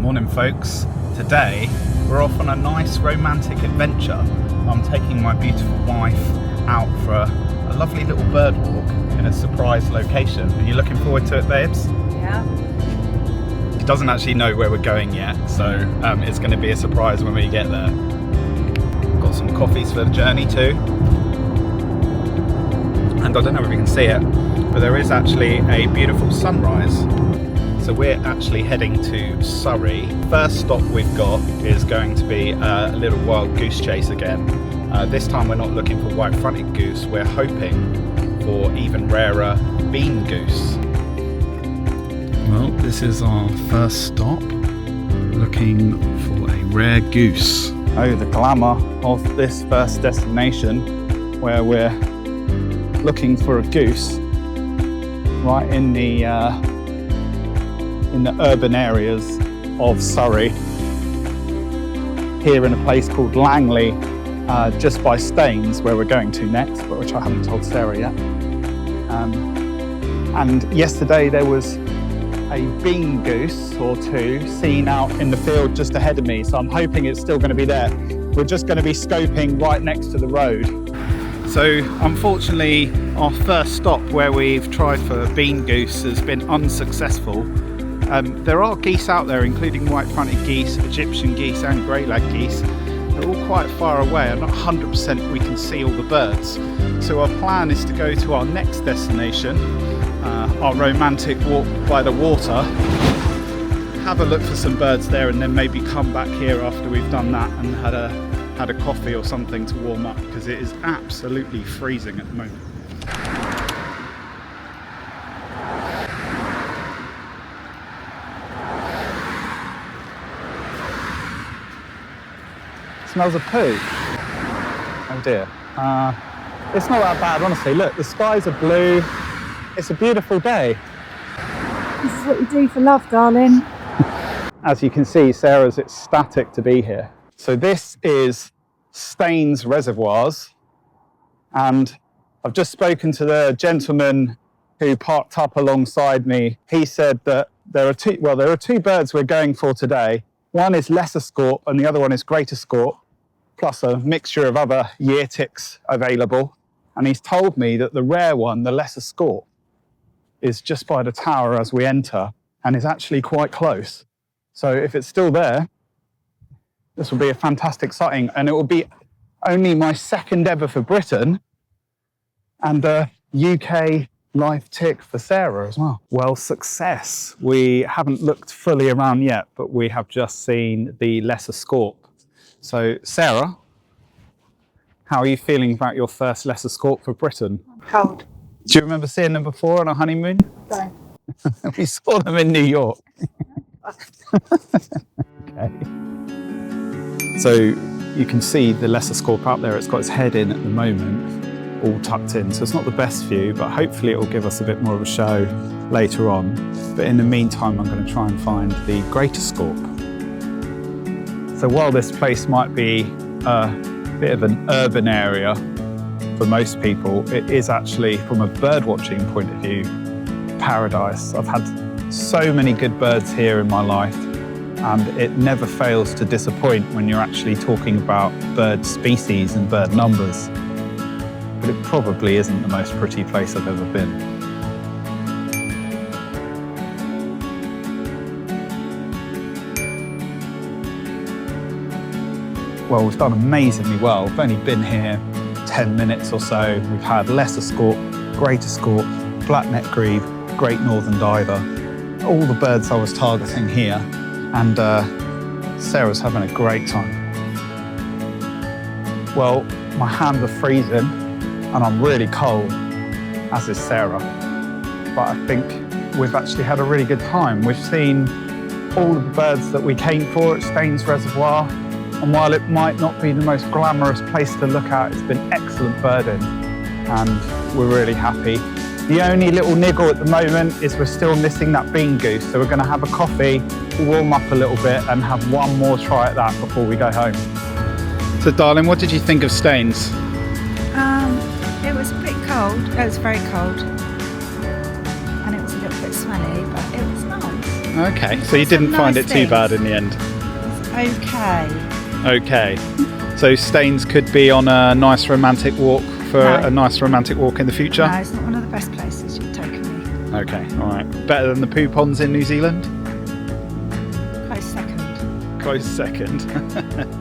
Morning folks. Today we're off on a nice romantic adventure. I'm taking my beautiful wife out for a lovely little bird walk in a surprise location. Are you looking forward to it, babes? Yeah. She doesn't actually know where we're going yet, so it's going to be a surprise when we get there. Got some coffees for the journey too. And I don't know if you can see it, but there is actually a beautiful sunrise. So we're actually heading to Surrey. First stop we've got is going to be a little wild goose chase again. This time we're not looking for white-fronted goose, we're hoping for even rarer bean goose. Well, this is our first stop, looking for a rare goose. Oh, the glamour of this first destination, where we're looking for a goose right in the urban areas of Surrey, here in a place called Langley, just by Staines, where we're going to next, but which I haven't told Sarah yet. And yesterday there was a bean goose or two seen out in the field just ahead of me, so I'm hoping it's still going to be there. We're just going to be scoping right next to the road. So unfortunately our first stop where we've tried for bean goose has been unsuccessful. There are geese out there, including white-fronted geese, Egyptian geese and grey-lag geese. They're all quite far away and not 100% we can see all the birds. So our plan is to go to our next destination, our romantic walk by the water, have a look for some birds there, and then maybe come back here after we've done that and had a coffee or something to warm up, because it is absolutely freezing at the moment. Smells of poo. Oh dear. It's not that bad, honestly. Look, the skies are blue. It's a beautiful day. This is what you do for love, darling. As you can see, Sarah's ecstatic to be here. So this is Staines Reservoirs, and I've just spoken to the gentleman who parked up alongside me. He said that there are two birds we're going for today. One is lesser scaup and the other one is greater scaup, plus a mixture of other year ticks available. And he's told me that the rare one, the lesser scaup, is just by the tower as we enter and is actually quite close. So if it's still there, this will be a fantastic sighting, and it will be only my second ever for Britain and a UK live tick for Sarah as well. Well, success. We haven't looked fully around yet, but we have just seen the lesser scaup. So Sarah, how are you feeling about your first lesser scaup for Britain? Cold. Do you remember seeing them before on a honeymoon? No. We saw them in New York. Okay. So you can see the lesser scaup out there. It's got its head in at the moment, all tucked in. So it's not the best view, but hopefully it will give us a bit more of a show later on. But in the meantime, I'm going to try and find the greater scaup. So while this place might be a bit of an urban area for most people, it is actually, from a bird watching point of view, paradise. I've had so many good birds here in my life, and it never fails to disappoint when you're actually talking about bird species and bird numbers. But it probably isn't the most pretty place I've ever been. Well, we've done amazingly well. We've only been here 10 minutes or so. We've had lesser scaup, greater scaup, black-necked grebe, great northern diver, all the birds I was targeting here, and Sarah's having a great time. Well, my hands are freezing and I'm really cold, as is Sarah, but I think we've actually had a really good time. We've seen all of the birds that we came for at Staines Reservoir, and while it might not be the most glamorous place to look at, it's been excellent birding and we're really happy. The only little niggle at the moment is we're still missing that bean goose, so we're going to have a coffee, warm up a little bit and have one more try at that before we go home. So darling, what did you think of Staines? It was a bit cold. It was very cold and it was a little bit smelly, but it was nice. Okay, so you didn't find it too bad in the end? Okay. Okay. So Staines could be on a nice romantic walk for a nice romantic walk in the future? No, it's not one of the best places you've taken me. Okay, alright. Better than the poo ponds in New Zealand? Close second. Close second.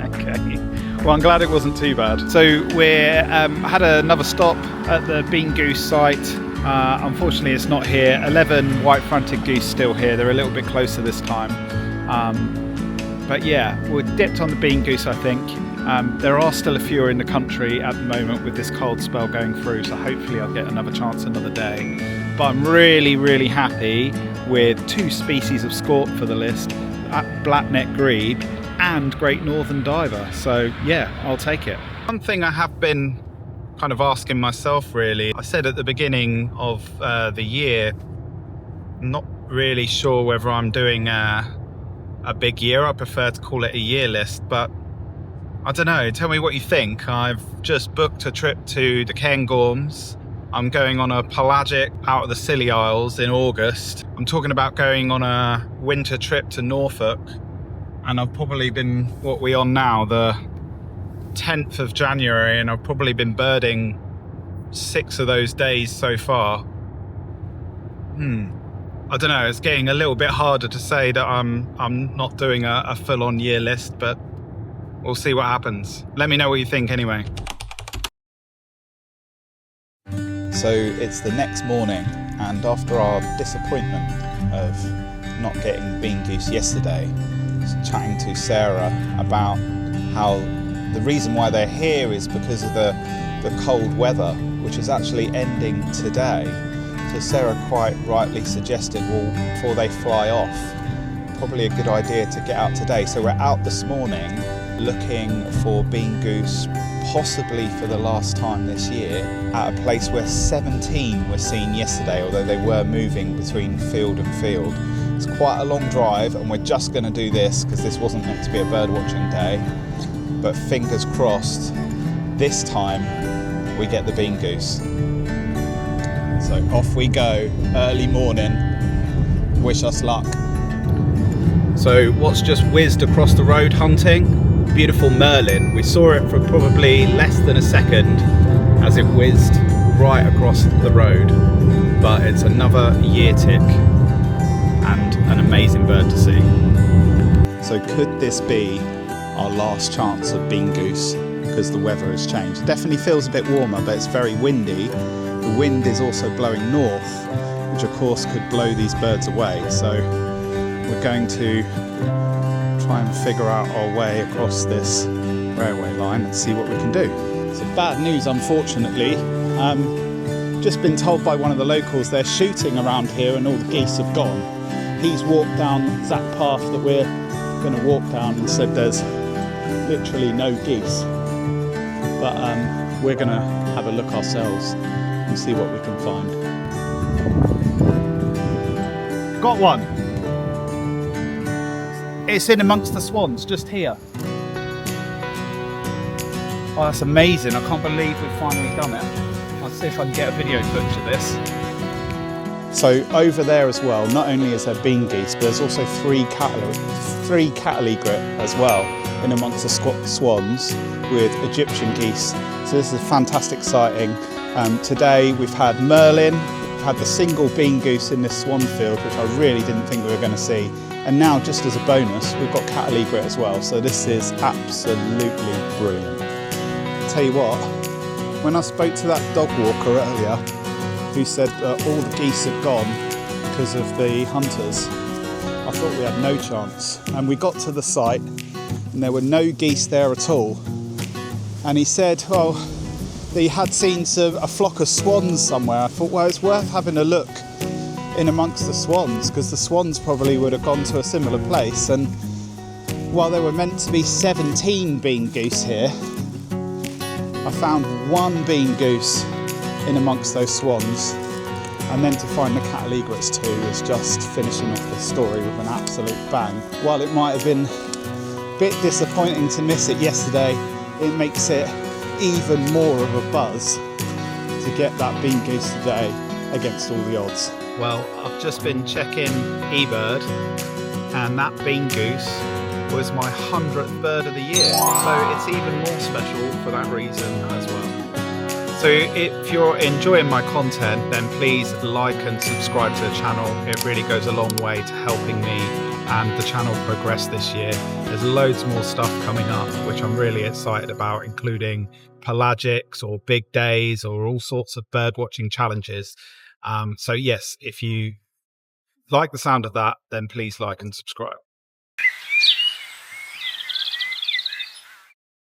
Okay. Well, I'm glad it wasn't too bad. So we're had another stop at the Bean Goose site. Unfortunately, it's not here. 11 white-fronted goose still here. They're a little bit closer this time. But yeah, we're dipped on the Bean Goose, I think. There are still a few in the country at the moment with this cold spell going through, so hopefully I'll get another chance another day. But I'm really, really happy with 2 species of scaup for the list, black-neck grebe and great northern diver. So yeah, I'll take it. One thing I have been kind of asking myself, really, I said at the beginning of the year, I'm not really sure whether I'm doing a big year. I prefer to call it a year list, but I don't know, tell me what you think. I've just booked a trip to the Cairngorms. I'm going on a pelagic out of the Scilly Isles in August. I'm talking about going on a winter trip to Norfolk, and I've probably been, what we on now, the 10th of January, and I've probably been birding 6 of those days so far. I don't know, it's getting a little bit harder to say that I'm not doing a full-on year list, but we'll see what happens. Let me know what you think anyway. So it's the next morning, and after our disappointment of not getting bean goose yesterday, I was chatting to Sarah about how the reason why they're here is because of the cold weather, which is actually ending today. So Sarah quite rightly suggested, well, before they fly off, probably a good idea to get out today. So we're out this morning looking for bean goose, possibly for the last time this year, at a place where 17 were seen yesterday, although they were moving between field and field. It's quite a long drive, and we're just going to do this because this wasn't meant to be a bird watching day, but fingers crossed this time we get the bean goose. So off we go, early morning. Wish us luck. So what's just whizzed across the road hunting? Beautiful merlin. We saw it for probably less than a second as it whizzed right across the road, but it's another year tick and an amazing bird to see. So could this be our last chance of bean goose because the weather has changed? It definitely feels a bit warmer, but it's very windy. The wind is also blowing north, which of course could blow these birds away. So we're going to try and figure out our way across this railway line and see what we can do. So bad news, unfortunately. Just been told by one of the locals they're shooting around here and all the geese have gone. He's walked down that path that we're going to walk down and said there's literally no geese. But we're going to have a look ourselves and see what we can find. Got one. It's in amongst the swans, just here. Oh, that's amazing. I can't believe we've finally done it. I'll see if I can get a video footage of this. So over there as well, not only is there bean geese, but there's also three cattle egret as well in amongst the swans with Egyptian geese. So this is a fantastic sighting. Today we've had merlin, we've had the single bean goose in this swan field, which I really didn't think we were going to see. And now, just as a bonus, we've got cattle egret as well. So this is absolutely brilliant. I'll tell you what, when I spoke to that dog walker earlier, who said that all the geese had gone because of the hunters, I thought we had no chance. And we got to the site and there were no geese there at all. And he said, well, he had seen a flock of swans somewhere. I thought, well, it's worth having a look in amongst the swans because the swans probably would have gone to a similar place. And while there were meant to be 17 bean goose here, I found one bean goose in amongst those swans, and then to find the cattle egrets too is just finishing off the story with an absolute bang. While it might have been a bit disappointing to miss it yesterday, it makes it even more of a buzz to get that bean goose today against all the odds. Well, I've just been checking eBird, and that bean goose was my 100th bird of the year. So it's even more special for that reason as well. So if you're enjoying my content, then please like and subscribe to the channel. It really goes a long way to helping me and the channel progress this year. There's loads more stuff coming up, which I'm really excited about, including pelagics or big days or all sorts of bird watching challenges. So yes, if you like the sound of that, then please like and subscribe.